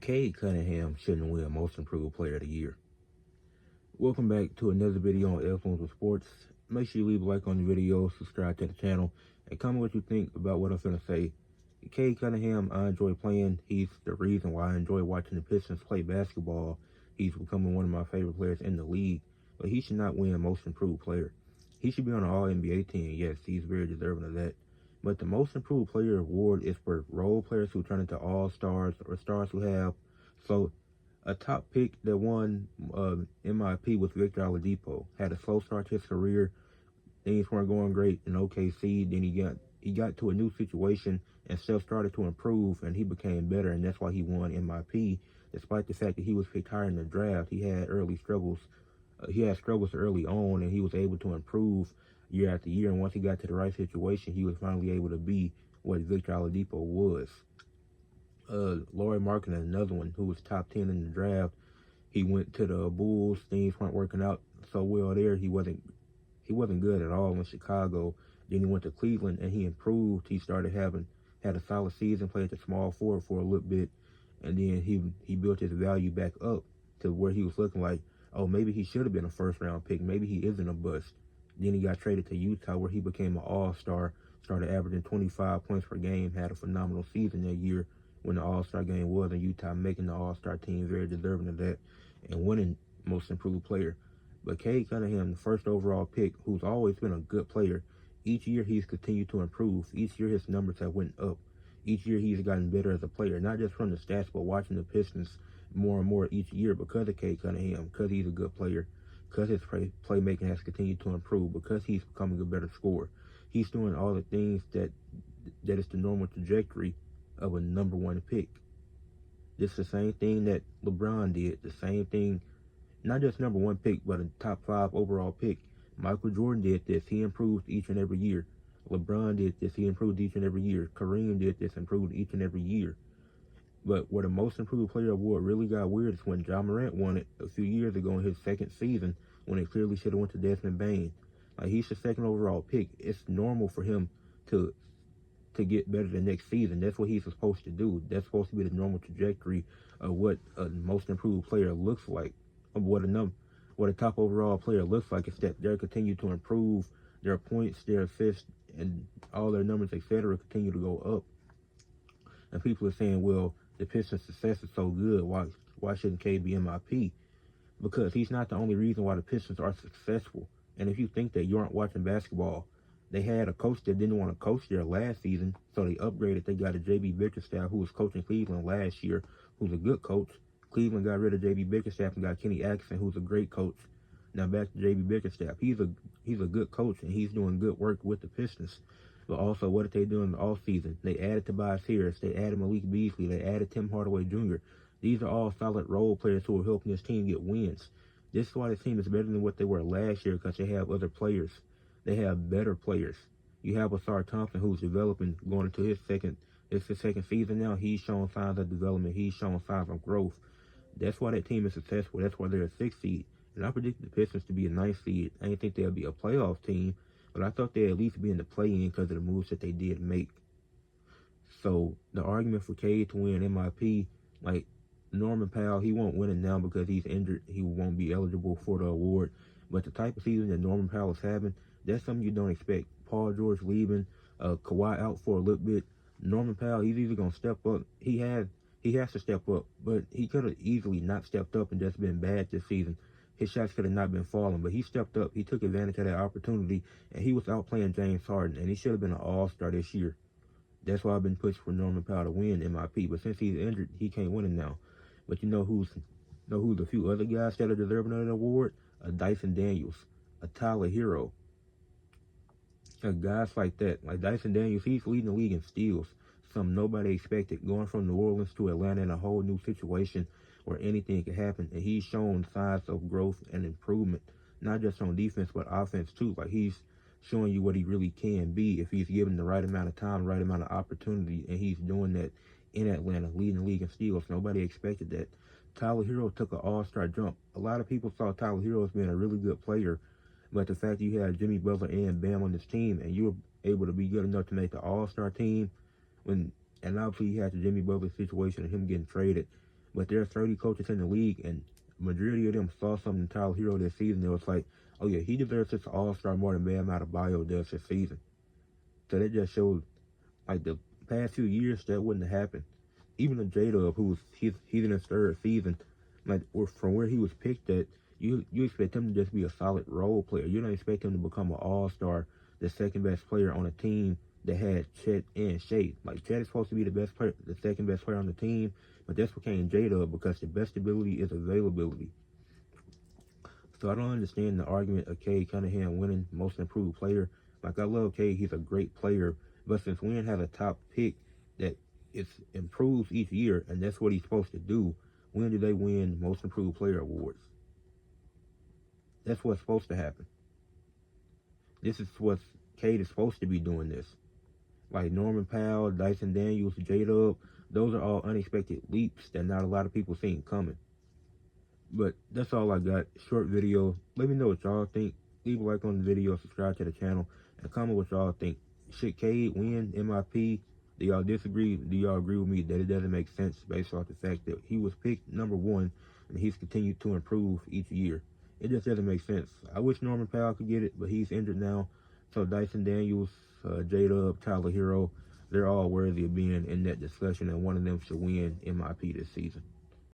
Cade Cunningham shouldn't win Most Improved Player of the Year. Welcome back to another video on Influence with Sports. Make sure you leave a like on the video, subscribe to the channel, and comment what you think about what I'm finna say. Cade Cunningham, I enjoy playing. He's the reason why I enjoy watching the Pistons play basketball. He's becoming one of my favorite players in the league, but he should not win Most Improved Player. He should be on an All-NBA team. Yes, he's very deserving of that. But the Most Improved Player award is for role players who turn into all-stars or stars who have. So a top pick that won MIP was Victor Oladipo. Had a slow start to his career. Things weren't going great in OKC. Then he got to a new situation and stuff started to improve, and he became better, and that's why he won MIP. Despite the fact that he was picked higher in the draft, he had early struggles. He had struggles early on, and he was able to improve year after year. And once he got to the right situation, he was finally able to be what Victor Oladipo was. Lauri Markkanen, another one who was top 10 in the draft. He went to the Bulls. Things weren't working out so well there. He wasn't good at all in Chicago. Then he went to Cleveland and he improved. He had a solid season, played at the small forward for a little bit, and then he built his value back up to where he was looking like, oh, maybe he should have been a first-round pick. Maybe he isn't a bust. Then he got traded to Utah, where he became an all-star, started averaging 25 points per game, had a phenomenal season that year when the all-star game was in Utah, making the all-star team very deserving of that and winning Most Improved Player. But Cade Cunningham, the first overall pick, who's always been a good player, each year he's continued to improve. Each year his numbers have went up. Each year he's gotten better as a player, not just from the stats, but watching the Pistons more and more each year because of Cade Cunningham, because he's a good player, because his playmaking has continued to improve, because he's becoming a better scorer. He's doing all the things that is the normal trajectory of a number one pick. This is the same thing that LeBron did, the same thing, not just number one pick, but a top 5 overall pick. Michael Jordan did this. He improved each and every year. LeBron did this. He improved each and every year. Kareem did this, improved each and every year. But where the Most Improved Player award really got weird is when Ja Morant won it a few years ago in his second season, when it clearly should have went to Desmond Bane. Like, he's the second overall pick. It's normal for him to get better the next season. That's what he's supposed to do. That's supposed to be the normal trajectory of what a Most Improved Player looks like. Of what a top overall player looks like is that they continue to improve. Their points, their assists, and all their numbers, etc., continue to go up. And people are saying, well, the Pistons' success is so good, why shouldn't Cade be MIP? Because he's not the only reason why the Pistons are successful. And if you think that you aren't watching basketball, they had a coach that didn't want to coach there last season, so they upgraded. They got a J.B. Bickerstaff, who was coaching Cleveland last year, who's a good coach. Cleveland got rid of J.B. Bickerstaff and got Kenny Atkinson, who's a great coach. Now back to J.B. Bickerstaff. He's a good coach, and he's doing good work with the Pistons. But also, what did they do in the offseason? They added Tobias Harris. They added Malik Beasley. They added Tim Hardaway Jr. These are all solid role players who are helping this team get wins. This is why the team is better than what they were last year, because they have other players. They have better players. You have Ausar Thompson, who's developing, going into his second season now. He's showing signs of development. He's showing signs of growth. That's why that team is successful. That's why they're a 6th seed. And I predicted the Pistons to be a 9th seed. I didn't think they'd be a playoff team, but I thought they'd at least be in the play-in because of the moves that they did make. So the argument for Cade to win MIP, like Norman Powell, he won't win it now because he's injured. He won't be eligible for the award. But the type of season that Norman Powell is having, that's something you don't expect. Paul George leaving, Kawhi out for a little bit. Norman Powell, he's either going to step up. He has to step up, but he could have easily not stepped up and just been bad this season. His shots could have not been falling, but he stepped up. He took advantage of that opportunity, and he was outplaying James Harden, and he should have been an all-star this year. That's why I've been pushing for Norman Powell to win MIP, but since he's injured, he can't win it now. But you know who's a few other guys that are deserving of the award? Dyson Daniels, a Tyler Hero. Guys like that, like Dyson Daniels, he's leading the league in steals. Something nobody expected, going from New Orleans to Atlanta in a whole new situation where anything could happen. And he's shown signs of growth and improvement, not just on defense, but offense too. Like, he's showing you what he really can be if he's given the right amount of time, right amount of opportunity, and he's doing that in Atlanta, leading the league in steals. Nobody expected that. Tyler Hero took an all-star jump. A lot of people saw Tyler Hero as being a really good player, but the fact that you had Jimmy Butler and Bam on this team, and you were able to be good enough to make the all-star team, and obviously you had the Jimmy Butler situation and him getting traded, But there are 30 coaches in the league, and majority of them saw something in Tyler Hero this season. It was like, oh yeah, he deserves this All-Star more than Bam Adebayo does this season. So that just shows, like, the past few years that wouldn't have happened. Even the J-Dub, he's in his third season, like, from where he was picked at, you expect him to just be a solid role player. You don't expect him to become an all-star, the second best player on a team that had Chet and Shea. Like, Chet is supposed to be the best player, the second best player on the team, but that's became J-Dub because the best ability is availability. So I don't understand the argument of Cade Cunningham winning most improved player. Like, I love Cade, he's a great player, but since Wynn has a top pick that improves each year, and that's what he's supposed to do, when do they win most improved player awards? That's what's supposed to happen. This is what Cade is supposed to be doing this. Like Norman Powell, Dyson Daniels, J-Dub, those are all unexpected leaps that not a lot of people seen coming. But that's all I got. Short video. Let me know what y'all think. Leave a like on the video, subscribe to the channel, and comment what y'all think. Should Cade win MIP? Do y'all disagree? Do y'all agree with me that it doesn't make sense based off the fact that he was picked #1 and he's continued to improve each year? It just doesn't make sense. I wish Norman Powell could get it, but he's injured now. So Dyson Daniels, J-Dub, Tyler Hero, they're all worthy of being in that discussion, and one of them should win MIP this season.